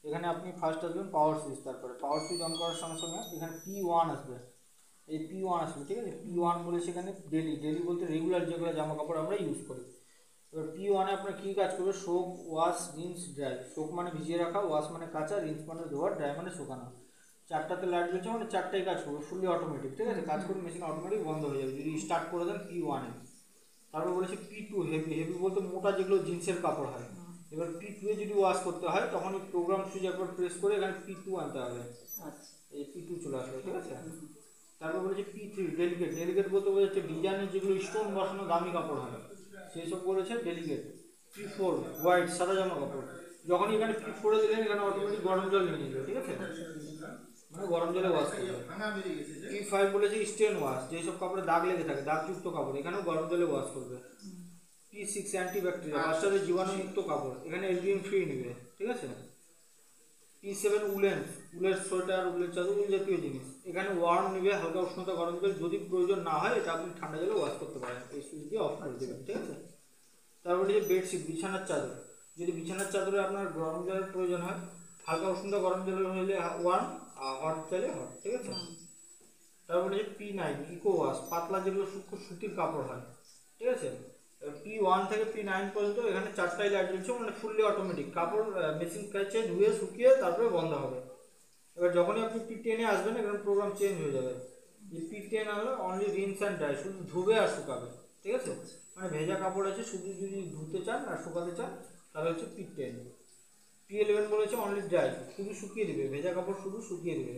এখানে আপনি ফার্স্ট আসবেন পাওয়ার সুইচ, তারপরে পাওয়ার সুইচ অন করার সঙ্গে সঙ্গে এখানে P1 আসবে, এই P1 আসবে, ঠিক আছে। P1 বলে সেখানে ডেলি বলতে রেগুলার যেগুলো জামা কাপড় আমরা ইউজ করি। এবার P1 এ আপনার কী কাজ করবে, soap, wash, rinse, dry. Soap মানে ভিজিয়ে রাখা, ওয়াশ মানে কাঁচা, রিন্স মানে ধোয়া, ড্রাই মানে শুকানো। চারটাতে লাইট জ্বলছে মানে চারটাই কাজ করবে, ফুলি অটোমেটিক, ঠিক আছে। কাজ করে মেশিন অটোমেটিক বন্ধ হয়ে যাবে যদি স্টার্ট করে দেন P1 এ। তারপর বলেছে P2 হেভি বলতে মোটা যেগুলো জিন্সের কাপড় হয়। এবার P2 এ যদি ওয়াশ করতে হয় তখন এই প্রোগ্রাম সুইচ একবার প্রেস করে এখানে P2 আনতে হবে, এই P2 চলে আসবে, ঠিক আছে। তারপর বলেছে P3 ডেলিকেট বলতে বোঝাচ্ছে ডিজাইনের যেগুলো স্টোন বসানো দামি কাপড় হয় সেই সব বলেছে ডেলিকেট। P4 হোয়াইট সাদা জামা কাপড়, যখন এখানে P4 এ দিলেন এখানে অটোমেটিক গরম জল নিয়ে নেবে, ঠিক আছে, মানে গরম জলে ওয়াশ করবে। P5 বলেছে স্টেন ওয়াশ, যেসব কাপড়ে দাগ লেগে থাকে, দাগযুক্ত কাপড়, এখানেও গরম জলে ওয়াশ করবে। P6 অ্যান্টিব্যাকটেরিয়া, বাচ্চাদের জীবাণুমুক্ত কাপড়, এখানে এলবিএম ফ্রি নেবে, ঠিক আছে। P7 উলের সোয়েটার, উলের চাদর, উল জাতীয় জিনিস, এখানে ওয়ার্ম নেবে, হালকা উষ্ণতা গরম জল, যদি প্রয়োজন না হয় এটা আপনি ঠান্ডা জলে ওয়াশ করতে পারেন, এই সুইচ দিয়ে অফ করে দেবেন, ঠিক আছে। তারপরে যে বেডশিট বিছানার চাদর, যদি বিছানার চাদরে আপনার গরম জলের প্রয়োজন হয়, হালকা উষ্ণতা গরম জলের হলে ওয়ার্ম, আর হট চাইলে হট, ঠিক আছে। তারপরে যে P9 ইকো ওয়াশ, পাতলা যেগুলো সূক্ষ্ম সুতির কাপড় হয়, ঠিক আছে। P1 থেকে P9 পর্যন্ত এখানে চারটাই লাইট জ্বলছে, মানে ফুললি অটোমেটিক, কাপড় মেশিন কাছে ধুয়ে শুকিয়ে তারপরে বন্ধ হবে। এবার যখনই আপনি P10 এ আসবেন এখানে প্রোগ্রাম চেঞ্জ হয়ে যাবে, যে P10 হলো অনলি রিন্স অ্যান্ড ড্রাই, শুধু ধুবে আর শুকাবে, ঠিক আছে। মানে ভেজা কাপড় আছে, শুধু যদি ধুতে চান আর শুকাতে চান তাহলে হচ্ছে P10। P11 বলেছে অনলি ড্রাই, শুধু শুকিয়ে দিবে, ভেজা কাপড় শুধু শুকিয়ে দিবে।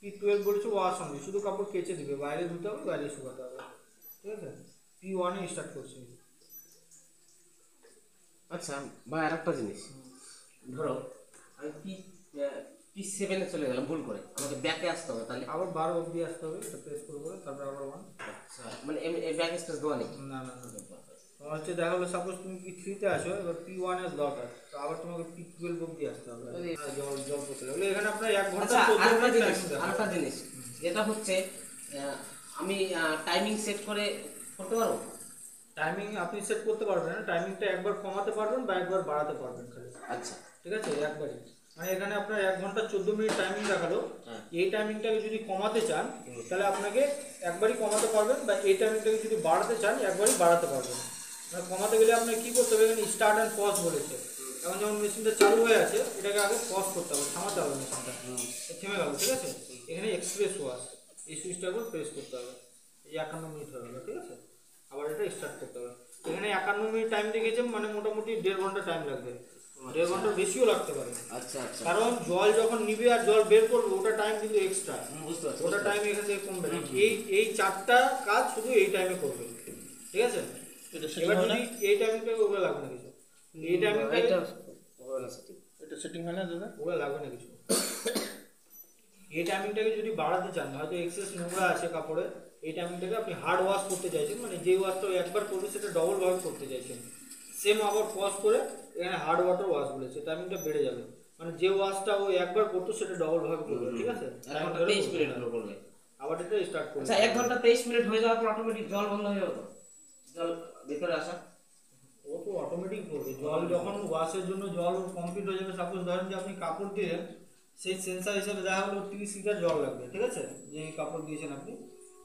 P12 বলেছে ওয়াশ অনলি, শুধু কাপড় কেচে দিবে, বাইরে ধুতে হবে বাইরে শুকাতে হবে, ঠিক আছে। P1 এ স্টার্ট করছি। আচ্ছা ভাই, আরেকটা জিনিস, ধরো আমি P7 এ চলে গেলাম ভুল করে, আমাকে ব্যাকে আসতে হবে, তাহলে আবার 12 অবধি আসতে হবে, এটা প্রেস করবো, তারপরে আবার 1। আচ্ছা, মানে এই ব্যাক স্পেস দেওয়া নেই? না, তোমার হচ্ছে দেখা হলো সাপোজ তুমি P3 তে আসো, এবার P1 এর দরকার, তো আবার তোমাকে P12 অবধি আসতে হবে, জল করতে লাগলে এখানে আপনার 1 ঘন্টা 14 মিনিট টাইম দেবে। আরেকটা জিনিস যেটা হচ্ছে, আমি টাইমিং সেট করে করতে পারবো? টাইমিং আপনি সেট করতে পারবেন না, টাইমিংটা একবার কমাতে পারবেন বা একবার বাড়াতে পারবেন খালি, আচ্ছা ঠিক আছে, একবারই। মানে এখানে আপনার 1 ঘন্টা 14 মিনিট টাইমিং দেখালো, এই টাইমিংটাকে যদি কমাতে চান তাহলে আপনাকে একবারই কমাতে পারবেন, বা এই টাইমিংটাকে যদি বাড়াতে চান একবারই বাড়াতে পারবেন। মানে কমাতে গেলে আপনাকে কী করতে হবে, এখানে স্টার্ট অ্যান্ড পজ বলেছে, এখন যেমন মেশিনটা চালু হয়ে আছে এটাকে আগে পজ করতে হবে, থামাতে হবে মেশিনটা, থেমে গেল, ঠিক আছে। এখানে এক্সপ্রেস ওয়াশ, এই সুইচটা একবার প্রেস করতে হবে, এই 51 মিনিট হয়ে গেল, ঠিক আছে। আবার এটা স্টার্ট করতে হবে, এখানে 51 মিনিট টাইম দেখেছে, মানে মোটামুটি 1.5 ঘন্টা টাইম লাগবে, 1.5 ঘন্টার বেশিও লাগতে পারে। আচ্ছা আচ্ছা, কারণ জল যখন নিবে আর জল বের করবে ওটা টাইম কিন্তু এক্সট্রা, বুঝতে পারছি, ওটা টাইম এখান থেকে কমবে না। এই চারটা কাজ শুধু এই টাইমে করবে, ঠিক আছে। এবার যদি এই টাইমটা ওগুলো লাগবে না কিছু, এই টাইমটা এটা সেটিং হয় না দাদা, ওগুলো লাগবে না কিছু। এই টাইমিংটাকে যদি বাড়াতে চান, হয়তো এক্সেস নোংরা আছে কাপড়ে, এই টাইমিংটাকে আপনি হার্ড ওয়াশ করতে চাইছেন, মানে যে ওয়াশটা একবার করবে সেটা ডবল ভাবে করতে চাইছেন, সেম আবার পজ করে এখানে হার্ড ওয়াটার ওয়াশ বলেছে, টাইমিংটা বেড়ে যাবে, মানে যে ওয়াশটা ও একবার করতো সেটা ডবল ভাবে করবে, ঠিক আছে। 23 মিনিট করবে, আবার এটা স্টার্ট করবে। আচ্ছা 1 ঘন্টা 23 মিনিট হয়ে যাওয়ার পর অটোমেটিক জল বন্ধ হয়ে যাবে, জল ভিতরে আসা? ও তো অটোমেটিক করবে, জল যখন ওয়াশের জন্য জল কমপ্লিট হয়ে যাবে, সাপোজ ধরেন যে আপনি কাপড় দিলেন, সেই সেন্সার হিসেবে দেখা হলো 30 লিটার জল লাগবে, ঠিক আছে, যে কাপড় দিয়েছেন আপনি,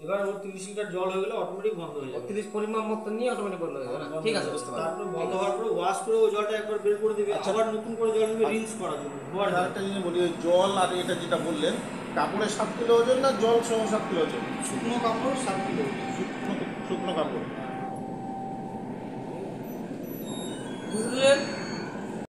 এবার ওর 30 লিটার জল হয়ে গেলে অটোমেটিক বন্ধ হয়ে যাবে, 30 পরিমাণ মতো নিয়ে অটোমেটিক বন্ধ হয়ে যাবে, ঠিক আছে বুঝতে পারলাম। তারপর বন্ধ হওয়ার পরে ওয়াশ করে ওই জলটা একবার বের করে দিবে, আবার নতুন করে জল নেবে রিন্স করার জন্য। আরেকটা জিনিস বলি, ওই জল আর এটা যেটা বললেন, কাপড়ের 7 কিলো ওজন না জল সহ 7 কিলো ওজন? শুকনো কাপড় 7 কিলো, শুকনো কাপড় বুঝলেন?